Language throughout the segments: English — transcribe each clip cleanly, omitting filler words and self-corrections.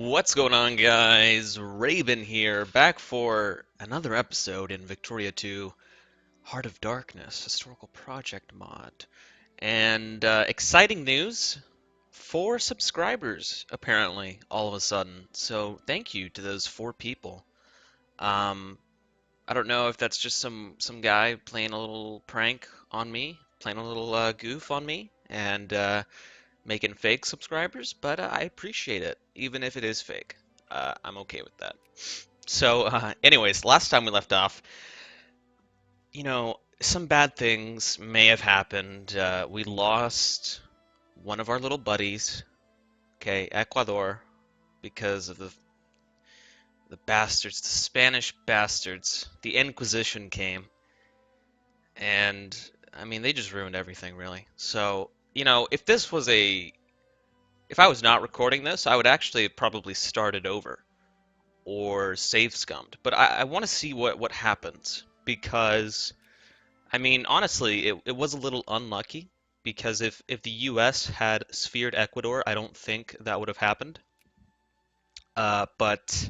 What's going on, guys? Raven here, back for another episode in Victoria 2 Heart of Darkness Historical Project mod. And exciting news, 4 subscribers apparently all of a sudden. So thank you to those 4 people. Um, I don't know if that's just some guy playing a little prank on me, playing a little goof on me, and making fake subscribers, but I appreciate it, even if it is fake. I'm okay with that. So, anyways, last time we left off, some bad things may have happened. We lost one of our little buddies, okay, Ecuador, because of the bastards, the Spanish bastards. The Inquisition came, and I mean, they just ruined everything, really. So, if I was not recording this, I would actually probably start it over or save scummed. But I want to see what happens because I mean honestly it was a little unlucky because if the US had sphered Ecuador, I don't think that would have happened. But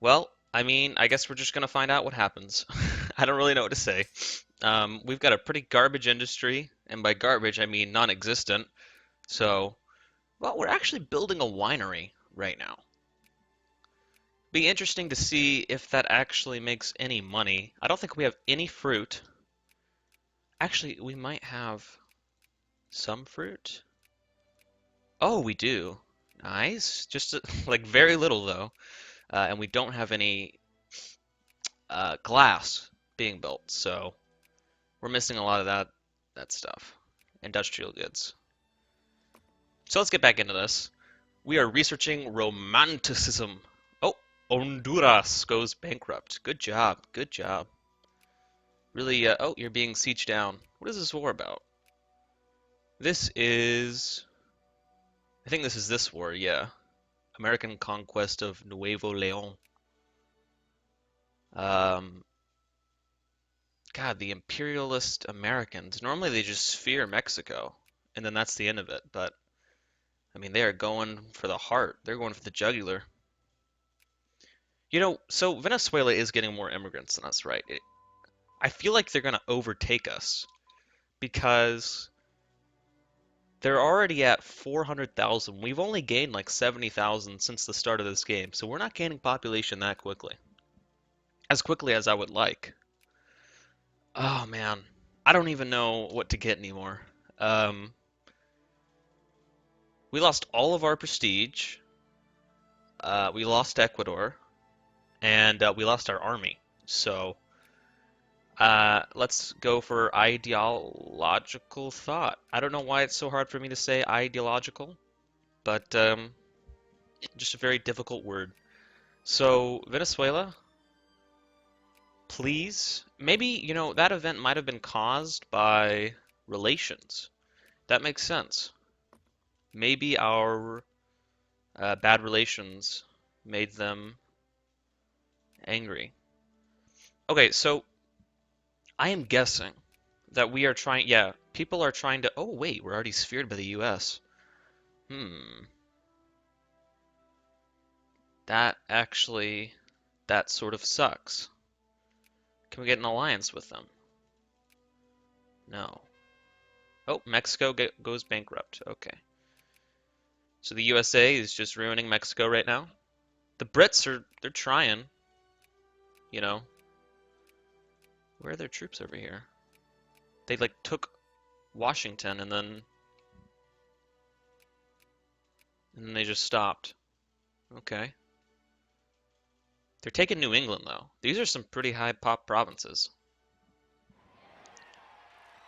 well, I mean, I guess we're just gonna find out what happens. I don't really know what to say. We've got a pretty garbage industry, and by garbage I mean non-existent. So, well, we're actually building a winery right now. Be interesting to see if that actually makes any money. I don't think we have any fruit. Actually, we might have some fruit. Oh, we do. Nice. Just like very little though. And we don't have any glass being built, so we're missing a lot of that stuff. Industrial goods. So let's get back into this. We are researching romanticism. Oh, Honduras goes bankrupt. Good job. Good job. Really, oh, you're being sieged down. What is this war about? This is, I think this is this war, yeah. American conquest of Nuevo León. Um, God, the imperialist Americans. Normally they just sphere Mexico, and then that's the end of it. But, I mean, they are going for the heart. They're going for the jugular. So Venezuela is getting more immigrants than us, right? I feel like they're going to overtake us because they're already at 400,000. We've only gained like 70,000 since the start of this game, so we're not gaining population that quickly. As quickly as I would like. Oh man, I don't even know what to get anymore. Um, we lost all of our prestige. We lost Ecuador, and we lost our army. So let's go for ideological thought. I don't know why it's so hard for me to say ideological, but just a very difficult word. So Venezuela, please. Maybe, that event might have been caused by relations. That makes sense. Maybe our bad relations made them angry. Okay, so I am guessing that we are trying, yeah, people are trying to, oh wait, we're already sphered by the US. Hmm, that actually, that sort of sucks. Can we get an alliance with them? No. Oh, Mexico goes bankrupt. Okay. So the USA is just ruining Mexico right now. The Brits they're trying, you know. Where are their troops over here? They like took Washington and then they just stopped. Okay. They're taking New England though. These are some pretty high pop provinces.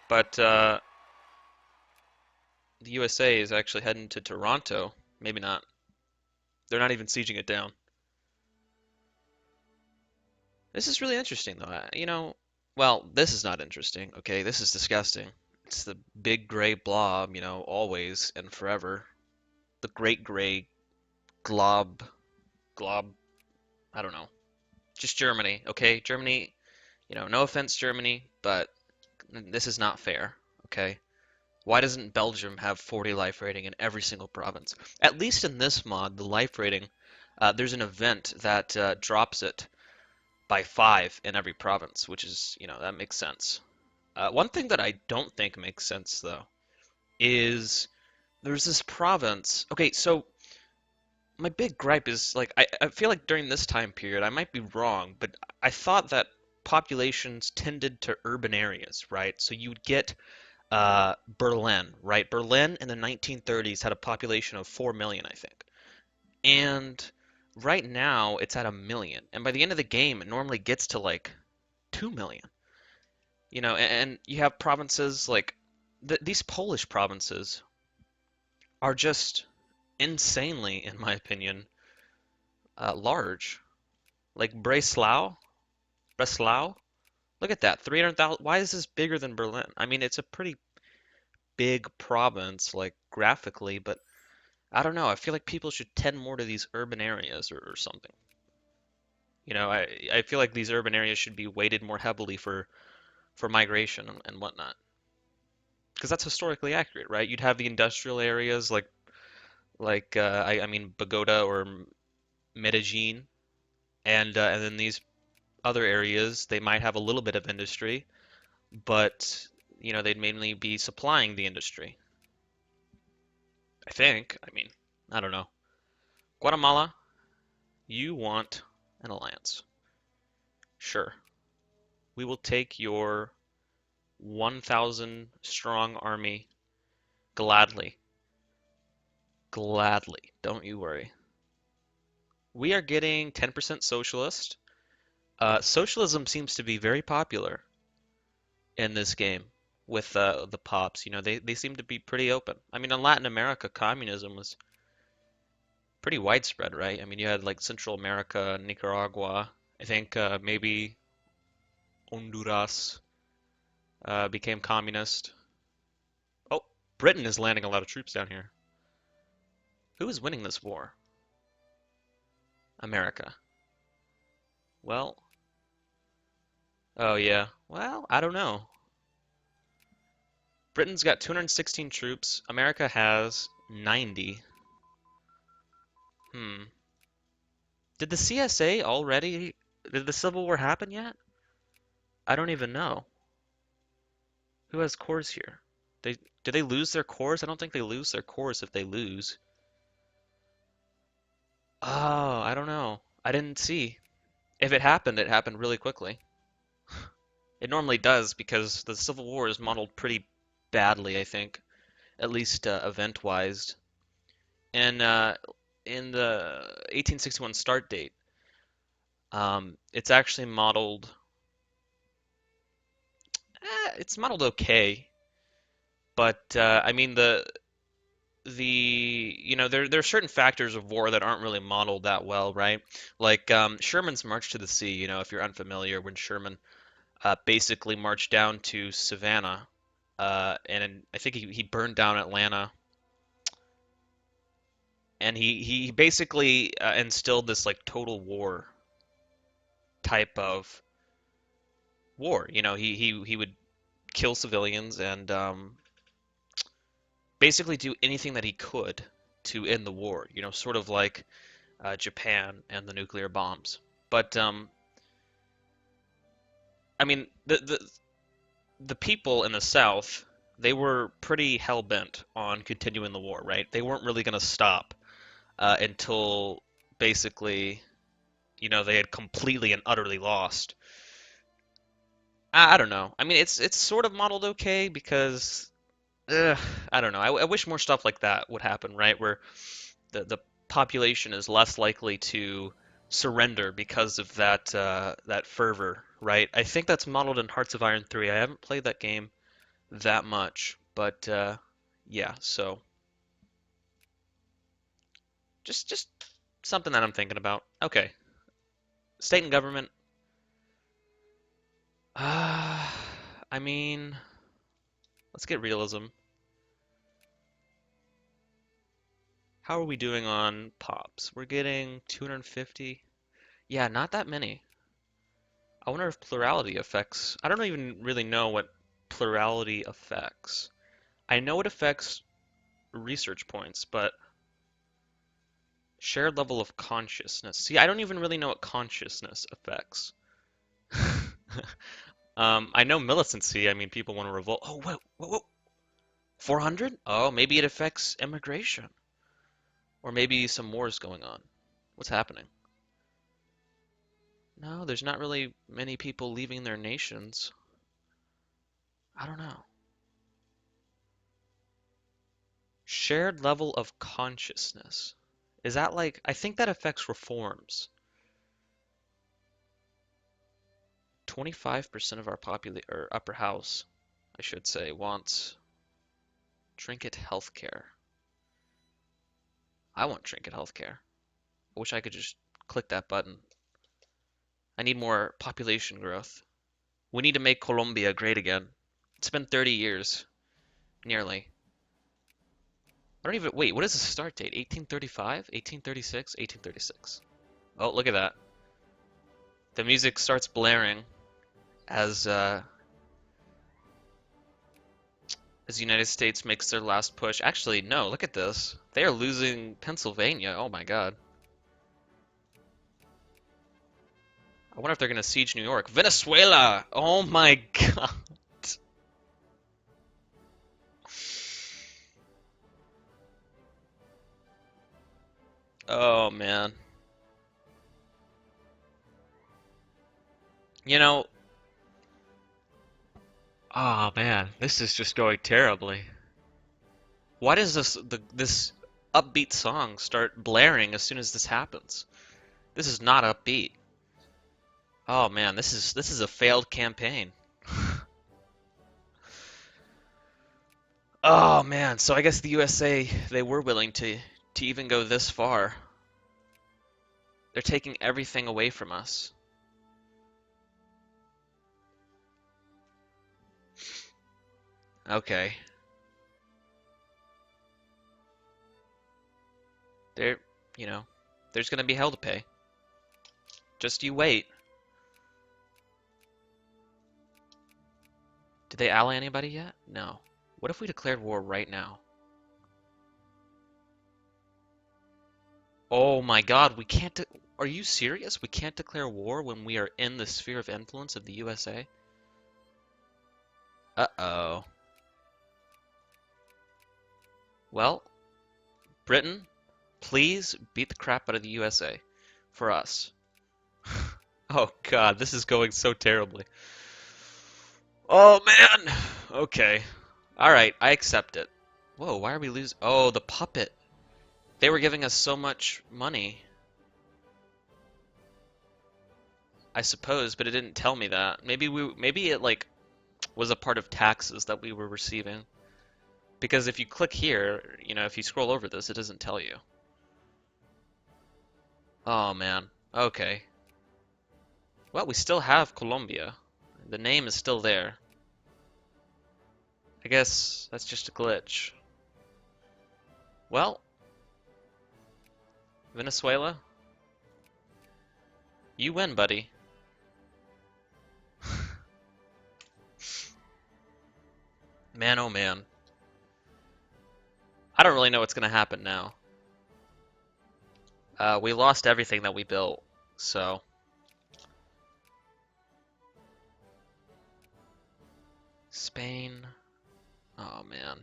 But the USA is actually heading to Toronto. Maybe not. They're not even sieging it down. This is really interesting though. Well, this is not interesting. Okay, this is disgusting. It's the big gray blob, always and forever. The great gray glob. I don't know. Just Germany, okay? Germany, no offense, Germany, but this is not fair, okay? Why doesn't Belgium have 40 life rating in every single province? At least in this mod, the life rating, there's an event that drops it by 5 in every province, which is, that makes sense. One thing that I don't think makes sense, though, is there's this province. Okay, so my big gripe is like I feel like during this time period, I might be wrong, but I thought that populations tended to urban areas, right? So you would get Berlin, right? Berlin in the 1930s had a population of 4 million, I think. And right now it's at a million. And by the end of the game, it normally gets to like 2 million. And you have provinces like these Polish provinces are just insanely, in my opinion, large. Like Breslau. Look at that, 300,000. Why is this bigger than Berlin? I mean, it's a pretty big province, like graphically, but I don't know. I feel like people should tend more to these urban areas or something. I feel like these urban areas should be weighted more heavily for migration and whatnot. Because that's historically accurate, right? You'd have the industrial areas I mean Bogota or Medellin, and then these other areas they might have a little bit of industry, but they'd mainly be supplying the industry. I think. I mean, I don't know. Guatemala, you want an alliance. Sure. We will take your 1,000 strong army gladly. Gladly. Don't you worry. We are getting 10% socialist. Socialism seems to be very popular in this game with the pops. They seem to be pretty open. I mean, in Latin America, communism was pretty widespread, right? I mean, you had like Central America, Nicaragua. I think maybe Honduras became communist. Oh, Britain is landing a lot of troops down here. Who is winning this war? America. Well, oh yeah. Well, I don't know. Britain's got 216 troops. America has 90. Hmm. Did the CSA already? Did the Civil War happen yet? I don't even know. Who has cores here? They do they lose their cores? I don't think they lose their cores if they lose. Oh, I don't know. I didn't see. If it happened really quickly. It normally does because the Civil War is modeled pretty badly, I think, at least event-wise. And in the 1861 start date, it's actually modeled. It's modeled okay, but I mean the there are certain factors of war that aren't really modeled that well, right? Like Sherman's March to the Sea. If you're unfamiliar, when Sherman basically marched down to Savannah, and I think he burned down Atlanta, and he basically instilled this like total war type of war. He would kill civilians and basically do anything that he could to end the war. Sort of like Japan and the nuclear bombs. But I mean, the people in the South, they were pretty hell bent on continuing the war, right? They weren't really going to stop until basically, they had completely and utterly lost. I don't know. I mean, it's sort of modeled okay because ugh, I don't know. I wish more stuff like that would happen, right? Where the population is less likely to surrender because of that fervor, right? I think that's modeled in Hearts of Iron 3. I haven't played that game that much, but yeah. So just something that I'm thinking about. Okay, state and government. Uh, I mean, let's get realism. How are we doing on pops? We're getting 250. Yeah, not that many. I wonder if plurality affects. I don't even really know what plurality affects. I know it affects research points, but shared level of consciousness. See, I don't even really know what consciousness affects. I know militancy. I mean, people want to revolt. Oh, whoa, whoa, whoa. 400? Oh, maybe it affects immigration. Or maybe some wars going on. What's happening? No, there's not really many people leaving their nations. I don't know. Shared level of consciousness. Is that like, I think that affects reforms. 25% of our or upper house, I should say, wants trinket healthcare. I want trinket healthcare. I wish I could just click that button. I need more population growth. We need to make Colombia great again. It's been 30 years, nearly. I don't even, wait, what is the start date? 1835? 1836? 1836. Oh, look at that. The music starts blaring as as the United States makes their last push. Actually, no, look at this. They are losing Pennsylvania. Oh my God. I wonder if they're going to siege New York. Venezuela! Oh my God. Oh man. You know, oh man, this is just going terribly. Why does this upbeat song start blaring as soon as this happens? This is not upbeat. Oh man, this is a failed campaign. Oh man, so I guess the USA they were willing to even go this far. They're taking everything away from us. Okay. There, you know, there's gonna be hell to pay. Just you wait. Did they ally anybody yet? No. What if we declared war right now? Oh my God, we can't. Are you serious? We can't declare war when we are in the sphere of influence of the USA? Uh-oh. Well, Britain, please beat the crap out of the USA for us. Oh God, this is going so terribly. Oh man. Okay. All right, I accept it. Whoa, why are we losing? Oh, the puppet. They were giving us so much money, I suppose, but it didn't tell me that. Maybe it like was a part of taxes that we were receiving. Because if you click here, if you scroll over this, it doesn't tell you. Oh man. Okay. Well, we still have Colombia. The name is still there. I guess that's just a glitch. Well, Venezuela, you win, buddy. Man, oh man. I don't really know what's gonna happen now. We lost everything that we built, so Spain. Oh man.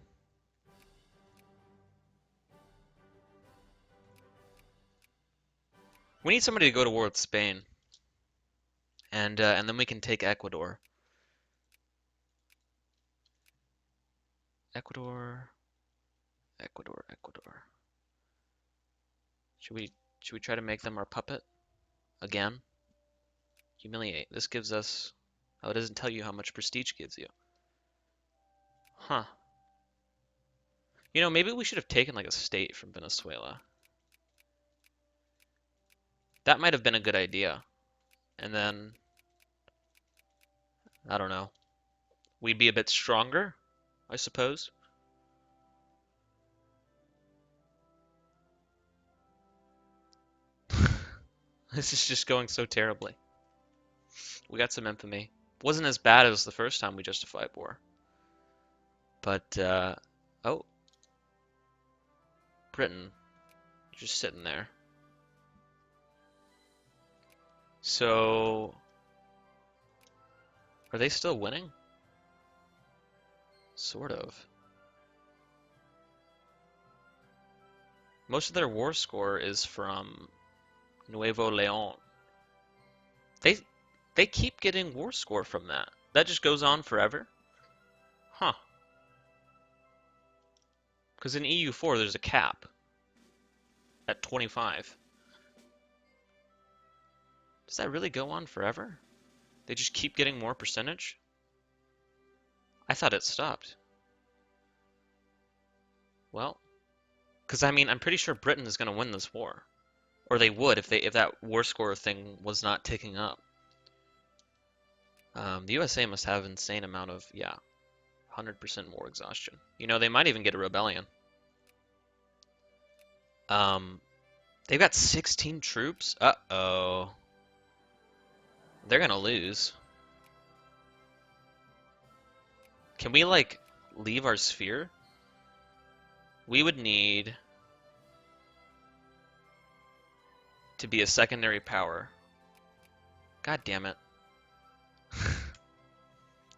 We need somebody to go to war with Spain, and then we can take Ecuador. Ecuador, Ecuador, Ecuador. Should we try to make them our puppet again? Humiliate. This gives us. Oh, it doesn't tell you how much prestige gives you. Huh. Maybe we should have taken like a state from Venezuela. That might have been a good idea. And then, I don't know. We'd be a bit stronger, I suppose. This is just going so terribly. We got some infamy. Wasn't as bad as the first time we justified war. But Oh, Britain, just sitting there. So, are they still winning? Sort of. Most of their war score is from Nuevo Leon. They they keep getting war score from that. That just goes on forever? Huh. Because in EU4 there's a cap at 25. Does that really go on forever? They just keep getting more percentage? I thought it stopped. Well, because I mean, I'm pretty sure Britain is going to win this war, or they would if that war score thing was not ticking up. The USA must have an insane amount of, yeah, 100% war exhaustion. You know, they might even get a rebellion. Um, they've got 16 troops. Uh-oh. They're gonna lose. Can we, like, leave our sphere? We would need to be a secondary power. God damn it.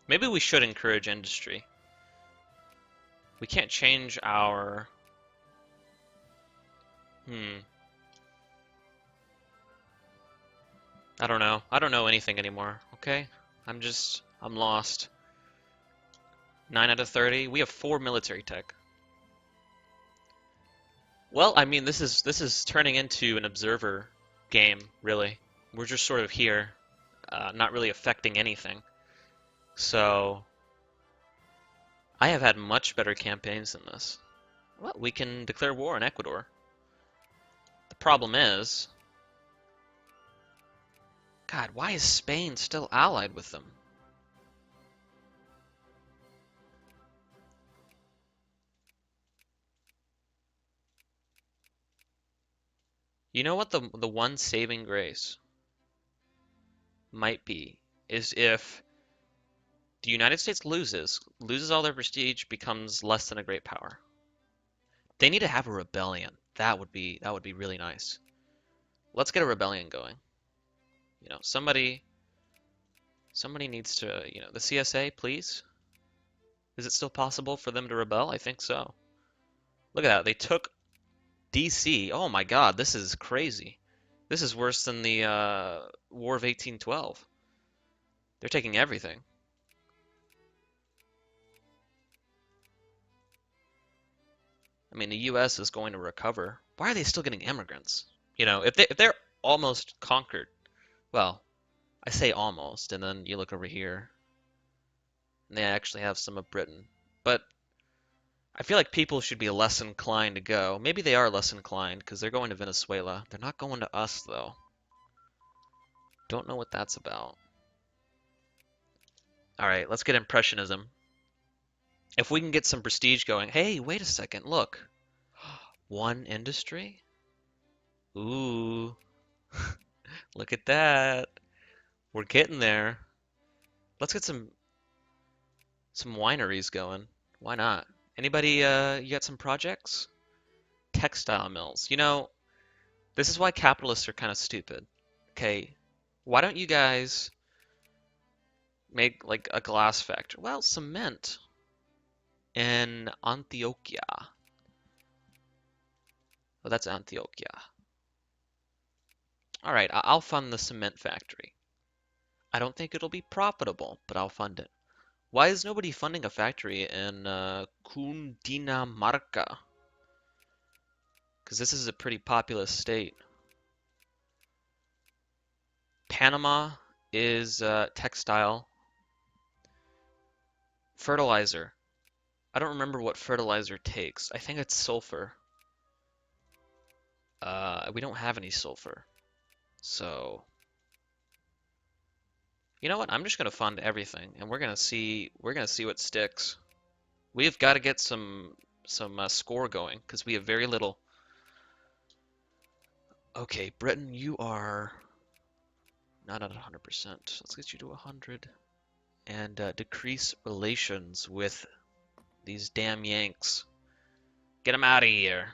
Maybe we should encourage industry. We can't change our... I don't know. I don't know anything anymore, okay? I'm lost. 9 out of 30. We have 4 military tech. Well, I mean, this is turning into an observer game, really. We're just sort of here, not really affecting anything. So, I have had much better campaigns than this. Well, we can declare war on Ecuador. The problem is, God, why is Spain still allied with them? You know what the one saving grace might be is if the United States loses all their prestige, becomes less than a great power. They need to have a rebellion. That would be really nice. Let's get a rebellion going. You know, somebody needs to, you know, the CSA, please. Is it still possible for them to rebel? I think so. Look at that. They took DC. Oh my God, this is crazy. This is worse than the War of 1812. They're taking everything. I mean, the U.S. is going to recover. Why are they still getting immigrants? You know, if they're almost conquered, well, I say almost, and then you look over here, and they actually have some of Britain. But I feel like people should be less inclined to go. Maybe they are less inclined because they're going to Venezuela. They're not going to us, though. Don't know what that's about. All right, let's get Impressionism. If we can get some prestige going. Hey, wait a second. Look. One industry? Ooh. Look at that. We're getting there. Let's get some wineries going. Why not? Anybody you got some projects? Textile mills. You know, this is why capitalists are kind of stupid. Okay, why don't you guys make like a glass factory? Well, cement in Antioquia. Oh, that's Antioquia. All right, I'll fund the cement factory. I don't think it'll be profitable, but I'll fund it. Why is nobody funding a factory in Cundinamarca? Because this is a pretty populous state. Panama is textile. Fertilizer. I don't remember what fertilizer takes. I think it's sulfur. We don't have any sulfur. So, you know what? I'm just gonna fund everything, and we're gonna see what sticks. We've got to get some score going because we have very little. Okay, Britain, you are not at 100%. Let's get you to 100 and decrease relations with these damn Yanks. Get them out of here.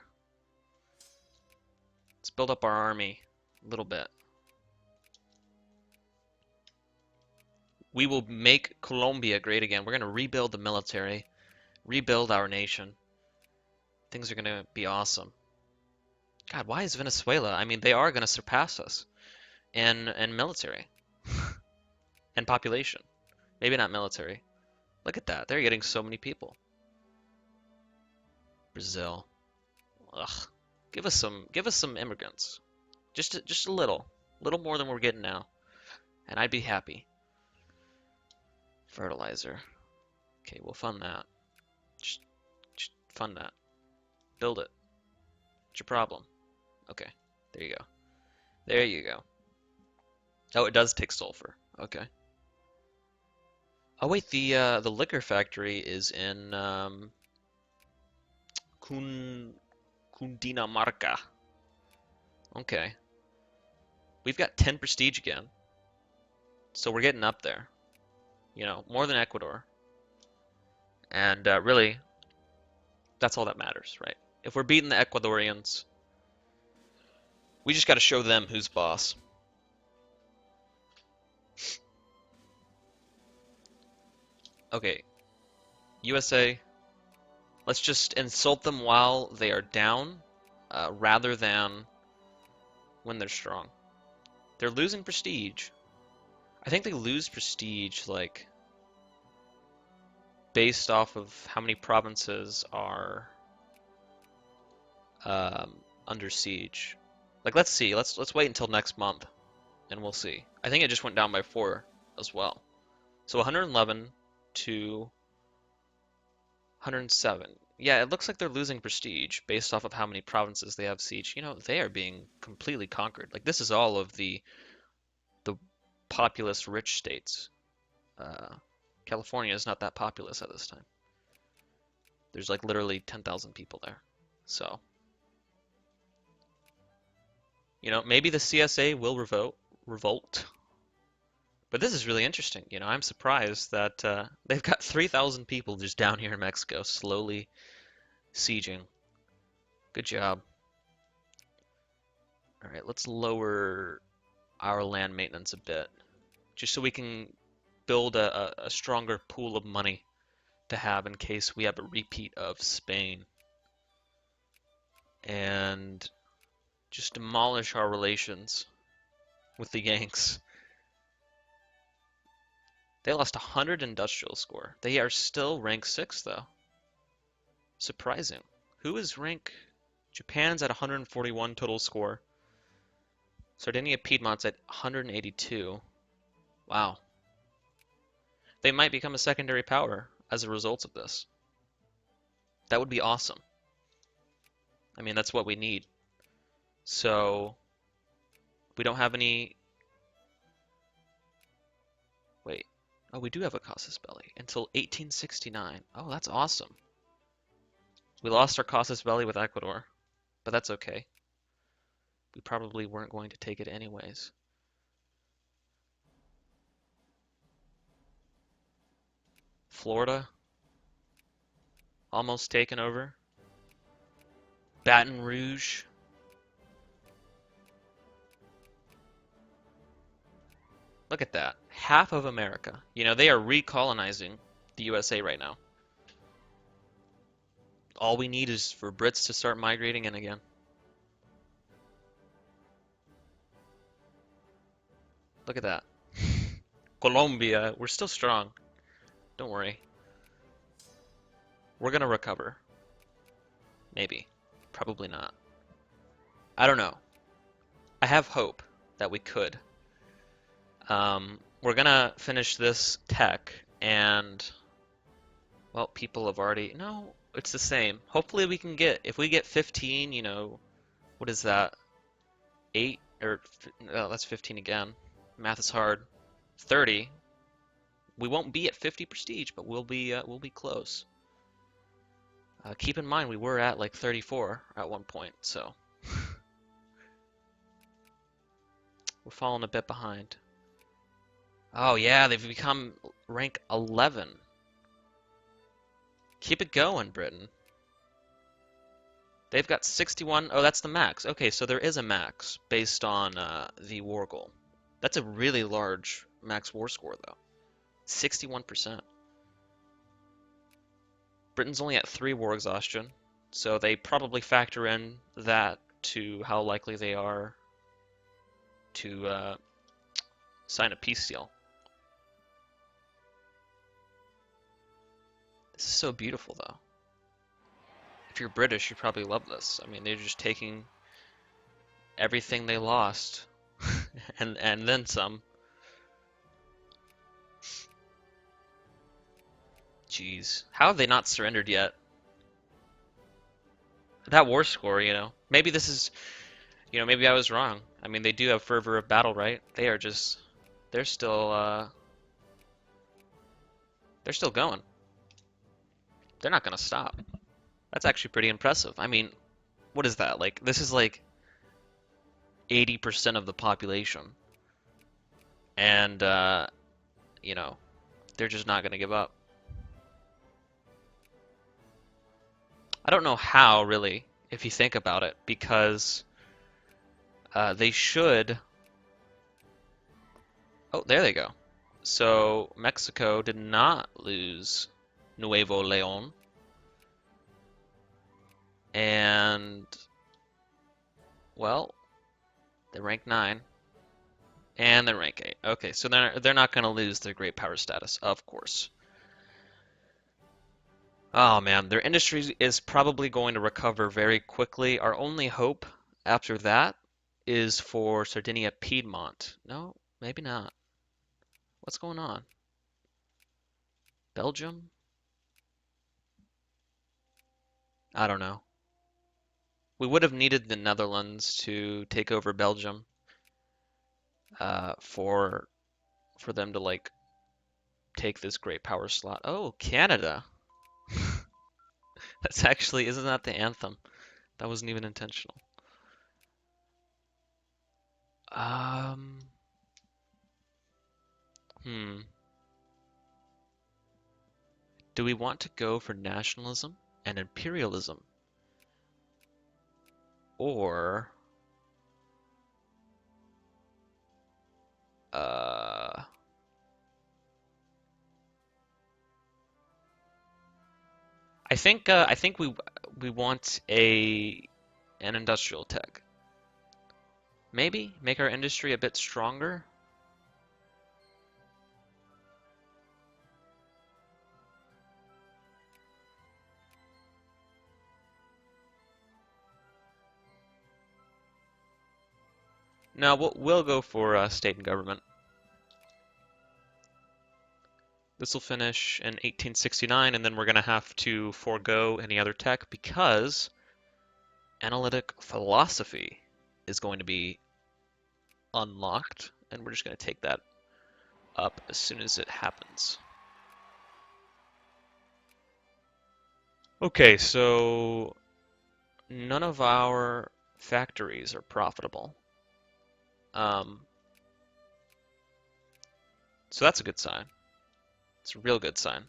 Let's build up our army a little bit. We will make Colombia great again. We're going to rebuild the military, rebuild our nation. Things are going to be awesome. God, why is Venezuela? I mean, they are going to surpass us in military and population. Maybe not military. Look at that. They're getting so many people. Brazil. Ugh. Give us some immigrants. Just a little more than we're getting now, and I'd be happy. Fertilizer. Okay, we'll fund that. Just fund that. Build it. What's your problem? Okay, there you go. There you go. Oh, it does take sulfur. Okay. Oh wait, the liquor factory is in Cundinamarca. Okay. We've got 10 prestige again. So we're getting up there. You know, more than Ecuador. And really, that's all that matters, right? If we're beating the Ecuadorians, we just got to show them who's boss. Okay, USA, let's just insult them while they are down, rather than when they're strong. They're losing prestige. I think they lose prestige, like, based off of how many provinces are under siege. Like, let's see. Let's wait until next month, and we'll see. I think it just went down by 4 as well. So 111 to 107. Yeah, it looks like they're losing prestige based off of how many provinces they have siege. You know, they are being completely conquered. Like, this is all of the populous rich states. California is not that populous at this time. There's like literally 10,000 people there. So, you know, maybe the CSA will revolt. But this is really interesting. You know, I'm surprised that they've got 3,000 people just down here in Mexico slowly sieging. Good job. All right, let's lower our land maintenance a bit, just so we can build a stronger pool of money to have in case we have a repeat of Spain. And just demolish our relations with the Yanks. They lost 100 industrial score. They are still rank 6 though. Surprising. Who is rank? Japan's at 141 total score. Sardinia Piedmont's at 182. Wow. They might become a secondary power as a result of this. That would be awesome. I mean, that's what we need. So, we don't have any... Wait. Oh, we do have a casus belli until 1869. Oh, that's awesome. We lost our casus belli with Ecuador, but that's okay. We probably weren't going to take it anyways. Florida, almost taken over. Baton Rouge. Look at that. Half of America. You know, they are recolonizing the USA right now. All we need is for Brits to start migrating in again. Look at that. Colombia, we're still strong. Don't worry. We're gonna recover. Maybe. Probably not. I don't know. I have hope that we could. We're gonna finish this tech, and well, people have already. No, it's the same. Hopefully, we can get. If we get 15, you know, what is that? 8 or no, that's 15 again. Math is hard. 30. We won't be at 50 prestige, but we'll be close. Keep in mind we were at like 34 at one point, so we're falling a bit behind. Oh yeah, they've become rank 11. Keep it going, Britain. They've got 61. Oh, that's the max. Okay, so there is a max based on the war goal. That's a really large max war score, though. 61%. Britain's only at 3 war exhaustion, so they probably factor in that to how likely they are to sign a peace deal. This is so beautiful, though. If you're British, you probably love this. I mean, they're just taking everything they lost and then some. Jeez, how have they not surrendered yet? That war score, maybe this is, maybe I was wrong. I mean, they do have fervor of battle, right? They're still, they're still going. They're not gonna stop. That's actually pretty impressive. I mean, what is that? Like, this is like 80% of the population, and you know, they're just not gonna give up. I don't know how, really, if you think about it, because they should. Oh, there they go. So Mexico did not lose Nuevo León, and well, they rank 9, and they rank 8. Okay, so they're not going to lose their great power status, of course. Oh man, their industry is probably going to recover very quickly. Our only hope after that is for Sardinia Piedmont. No, maybe not. What's going on? Belgium? I don't know. We would have needed the Netherlands to take over Belgium for them to like take this great power slot. Oh, Canada. That's actually, isn't that the anthem? That wasn't even intentional. Um, hmm. Do we want to go for nationalism and imperialism? Or, uh, I think we want an industrial tech. Maybe make our industry a bit stronger. No, we'll go for state and government. This will finish in 1869, and then we're going to have to forego any other tech because analytic philosophy is going to be unlocked, and we're just going to take that up as soon as it happens. Okay, so none of our factories are profitable. Um, so that's a good sign. It's a real good sign.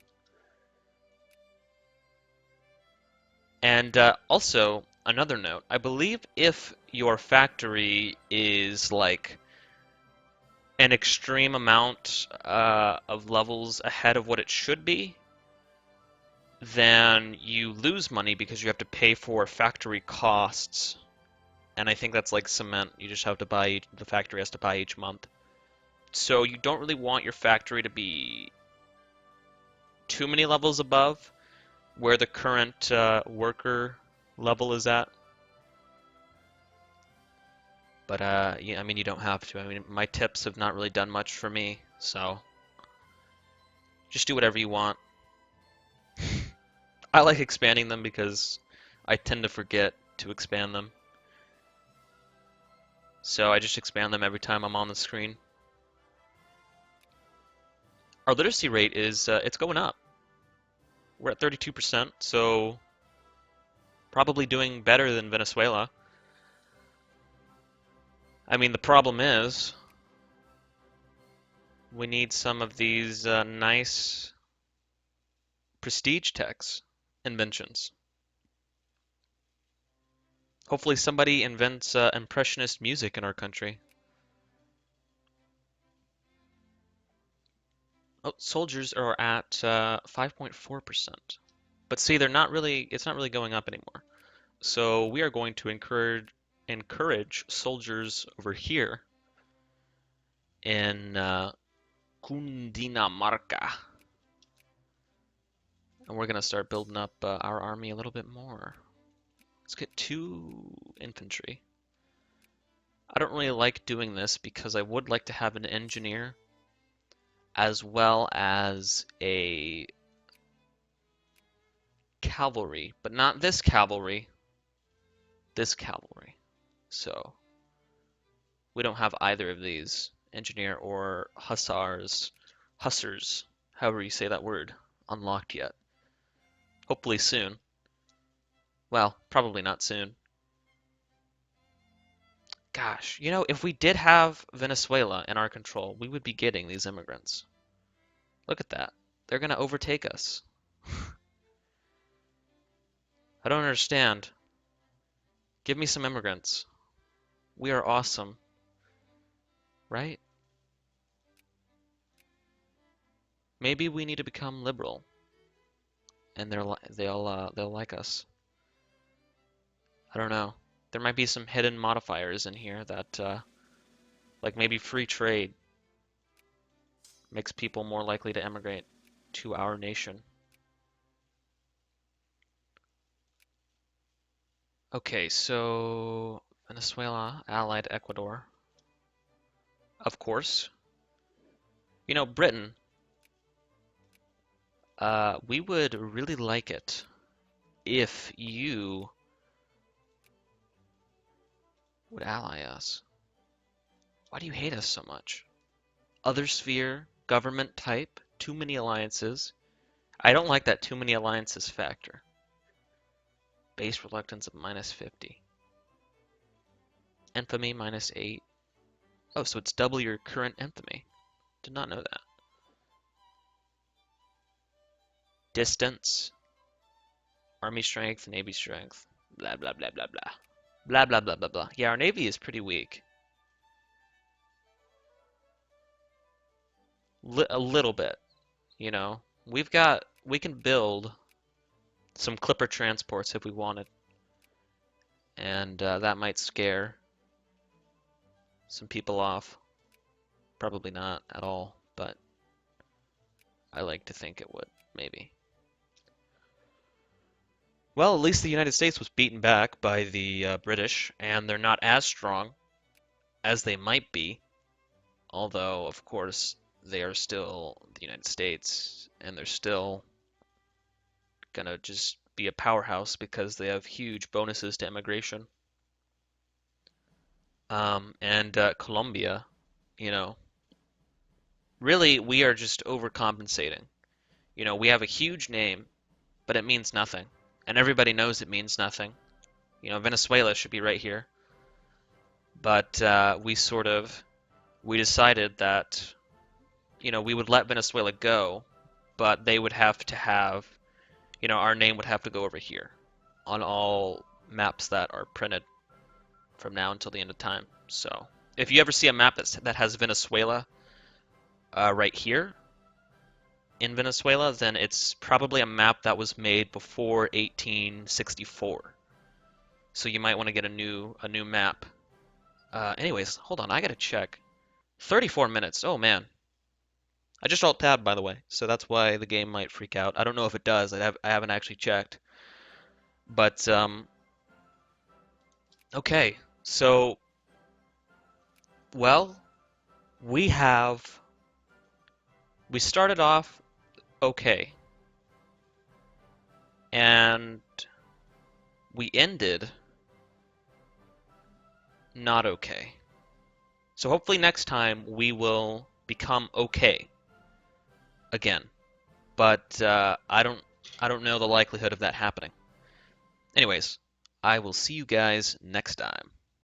And also, another note, I believe if your factory is like an extreme amount of levels ahead of what it should be, then you lose money because you have to pay for factory costs. And I think that's like cement. You just have to buy, the factory has to buy each month. So you don't really want your factory to be too many levels above where the current worker level is at. But yeah, I mean, you don't have to. I mean, my tips have not really done much for me, so just do whatever you want. I like expanding them because I tend to forget to expand them. So I just expand them every time I'm on the screen. Our literacy rate is it's going up. We're at 32%, so probably doing better than Venezuela. I mean, the problem is we need some of these nice prestige techs inventions. Hopefully somebody invents impressionist music in our country. Oh, soldiers are at 5.4%. But see, it's not really going up anymore. So we are going to encourage soldiers over here in Cundinamarca. And we're going to start building up our army a little bit more. Let's get 2 infantry. I don't really like doing this because I would like to have an engineer as well as a cavalry, but not this cavalry, this cavalry. So we don't have either of these, engineer or hussars, however you say that word, unlocked yet. Hopefully soon. Well, probably not soon. Gosh, if we did have Venezuela in our control, we would be getting these immigrants. Look at that. They're gonna overtake us. I don't understand. Give me some immigrants. We are awesome, right? Maybe we need to become liberal, and they'll like us. I don't know. There might be some hidden modifiers in here that, like maybe free trade makes people more likely to emigrate to our nation. Okay, so Venezuela allied Ecuador. Of course. Britain, we would really like it if you would ally us. Why do you hate us so much? Other sphere, government type, too many alliances. I don't like that too many alliances factor. Base reluctance of -50. Infamy -8. Oh, so it's double your current infamy. Did not know that. Distance, army strength, navy strength. Blah, blah, blah, blah, blah. Blah, blah, blah, blah, blah. Yeah, our navy is pretty weak. A little bit, you know. We can build some clipper transports if we wanted. And that might scare some people off. Probably not at all, but I like to think it would, maybe. Well, at least the United States was beaten back by the British, and they're not as strong as they might be. Although, of course, they are still the United States, and they're still gonna just be a powerhouse because they have huge bonuses to immigration. And Colombia, you know, really, we are just overcompensating. We have a huge name, but it means nothing. And everybody knows it means nothing. Venezuela should be right here. But we decided that, we would let Venezuela go, but they would have to have, our name would have to go over here on all maps that are printed from now until the end of time. So if you ever see a map that has Venezuela right here in Venezuela, then it's probably a map that was made before 1864. So you might want to get a new map. Anyways, hold on, I gotta check. 34 minutes. Oh man. I just alt tabbed, by the way, so that's why the game might freak out. I don't know if it does. I haven't actually checked. But okay. So, well, we started off okay, and we ended not okay. So hopefully next time we will become okay again. But I don't know the likelihood of that happening. Anyways, I will see you guys next time.